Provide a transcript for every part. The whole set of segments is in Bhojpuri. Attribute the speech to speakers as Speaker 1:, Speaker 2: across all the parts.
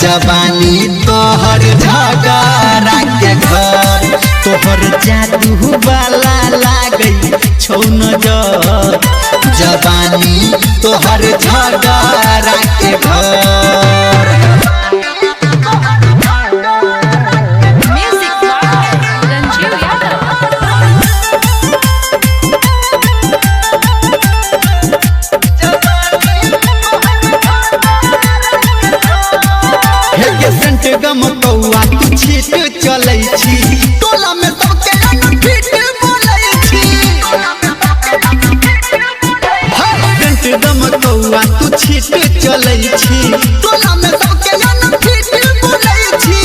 Speaker 1: जवानी तोहर झगड़ा के घर तोहर जादू वाला लागई छौ नजर जवानी तोहर झगड़ा के घर गम कौआ तू छीट चलै छी टोला में सबके अनफिट बोलै छी हंट गम कौआ तू छीट चलै छी टोला में सबके अनफिट बोलै छी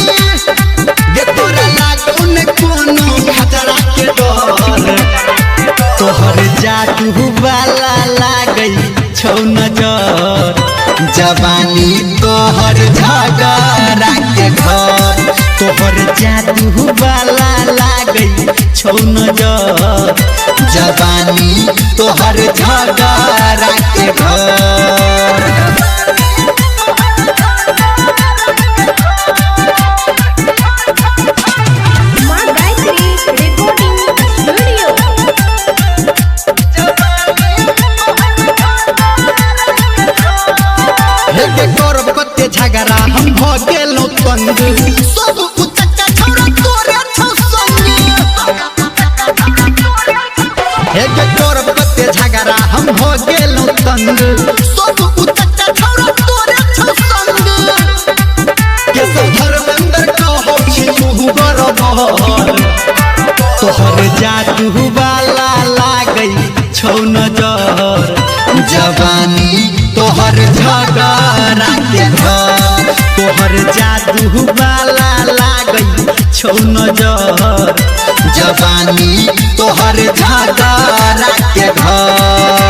Speaker 1: गे तोरा लागौन कोनो खतरा के डर तोहर जादू वाला लागई छौ नजर जवानी तोहर झगड़ा के घर तोहर जादू वाला लागई छौ नजर जवानी तोहर झगड़ा के घर झगड़ा हम भ गेलौ तंग सब उचक्का छौरा तोरे छौ संग हे गे तोर कते झगड़ा हम भ गेलौ तंग सब उचक्का छौरा तोरे छौ संग के सब धर्मेंद्र कहौ छी तू बरबर तोहर जादू वाला लागई छौ नजर जवानी तोहर झगड़ा के घर तोहर जादू वाला लागई छौ नजर जवानी तोहर झगड़ा के घर।